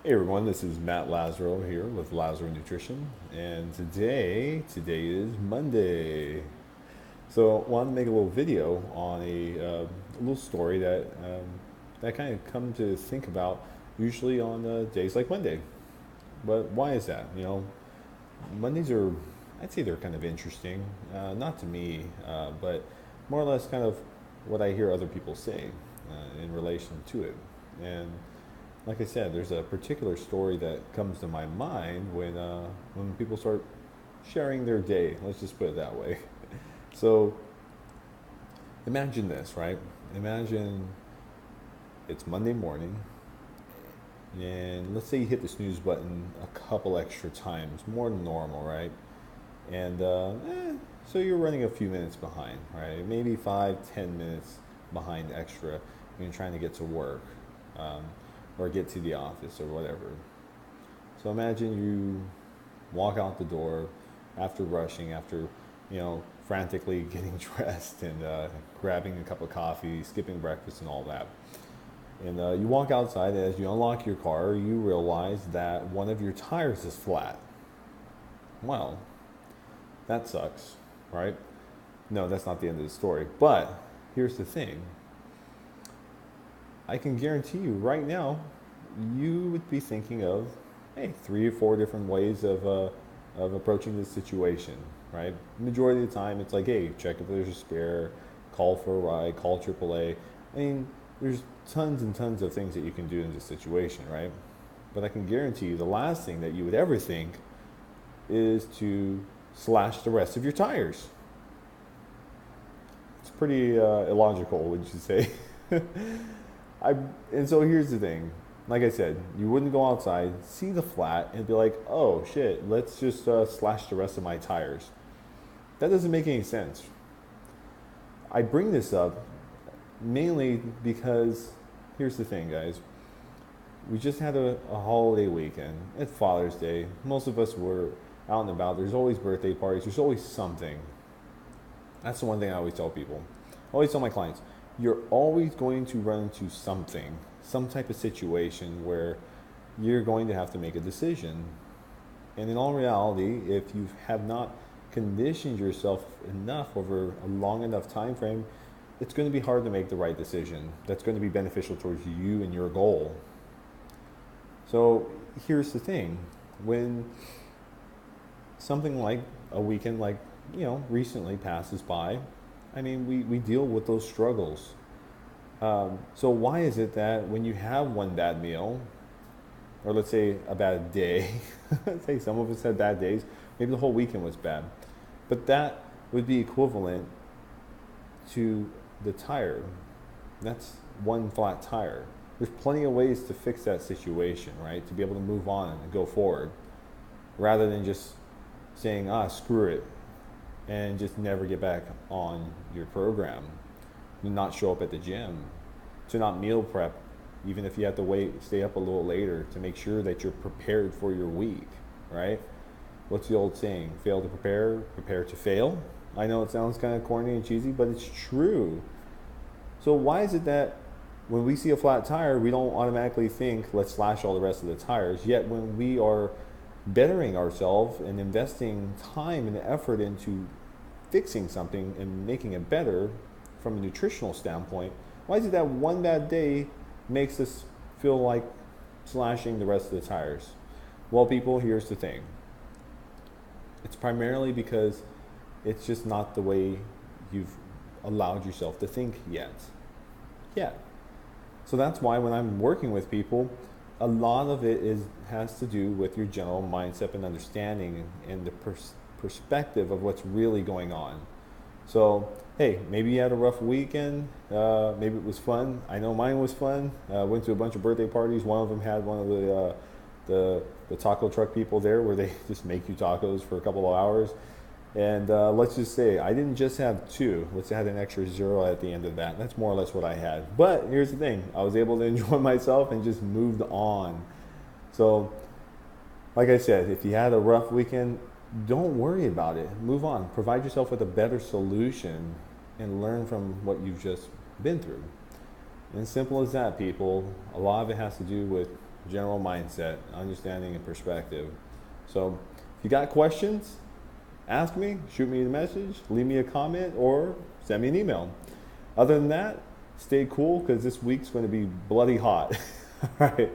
Hey everyone, this is Matt Lazaro here with Lazaro Nutrition, and today is Monday. So I wanted to make a little video on a little story that kind of come to think about usually on days like Monday. But why is that? Mondays are, I'd say they're kind of interesting, not to me, but more or less kind of what I hear other people say in relation to it. And like I said, there's a particular story that comes to my mind when people start sharing their day. Let's just put it that way. So imagine this, right? Imagine it's Monday morning, and let's say you hit the snooze button a couple extra times, more than normal, right? And so you're running a few minutes behind, right? Maybe 5, 10 minutes behind extra when you're trying to get to work um, or get to the office or whatever. So imagine you walk out the door after rushing, after frantically getting dressed and grabbing a cup of coffee, skipping breakfast, and all that. And you walk outside. And as you unlock your car, you realize that one of your tires is flat. Well, that sucks, right? No, that's not the end of the story. But here's the thing: I can guarantee you right now, you would be thinking of, hey, 3 or 4 different ways of approaching this situation, right? Majority of the time, it's like, hey, check if there's a spare, call for a ride, call AAA. I mean, there's tons and tons of things that you can do in this situation, right? But I can guarantee you the last thing that you would ever think is to slash the rest of your tires. It's pretty illogical, would you say? I and so here's the thing. Like I said, you wouldn't go outside, see the flat, and be like, "Oh shit, let's just slash the rest of my tires." That doesn't make any sense. I bring this up mainly because here's the thing, guys. We just had a holiday weekend. It's Father's Day. Most of us were out and about. There's always birthday parties. There's always something. That's the one thing I always tell people. I always tell my clients, you're always going to run into something, some type of situation where you're going to have to make a decision. And in all reality, if you have not conditioned yourself enough over a long enough time frame, it's going to be hard to make the right decision that's going to be beneficial towards you and your goal. So here's the thing: when something like a weekend like recently passes by, I mean, we deal with those struggles. So why is it that when you have one bad meal, or let's say a bad day, let's say some of us had bad days, maybe the whole weekend was bad, but that would be equivalent to the tire. That's one flat tire. There's plenty of ways to fix that situation, right? To be able to move on and go forward, rather than just saying, screw it, and just never get back on your program, to not show up at the gym, to not meal prep, even if you have to stay up a little later to make sure that you're prepared for your week, right? What's the old saying? Fail to prepare, prepare to fail. I know it sounds kind of corny and cheesy, but it's true. So why is it that when we see a flat tire, we don't automatically think, let's slash all the rest of the tires, yet when we are bettering ourselves and investing time and effort into fixing something and making it better from a nutritional standpoint, why is it that one bad day makes us feel like slashing the rest of the tires? Well, people, here's the thing. It's primarily because it's just not the way you've allowed yourself to think yet. Yet. So that's why when I'm working with people, a lot of it has to do with your general mindset and understanding and the perspective of what's really going on. So, hey, maybe you had a rough weekend. Maybe it was fun. I know mine was fun. Went to a bunch of birthday parties. One of them had one of the taco truck people there, where they just make you tacos for a couple of hours. And let's just say I didn't just have two. Let's say I had an extra zero at the end of that. That's more or less what I had. But here's the thing: I was able to enjoy myself and just moved on. So, like I said, if you had a rough weekend, don't worry about it. Move on. Provide yourself with a better solution and learn from what you've just been through. And simple as that, people. A lot of it has to do with general mindset, understanding, and perspective. So if you got questions, ask me, shoot me a message, leave me a comment, or send me an email. Other than that, stay cool because this week's going to be bloody hot. All right.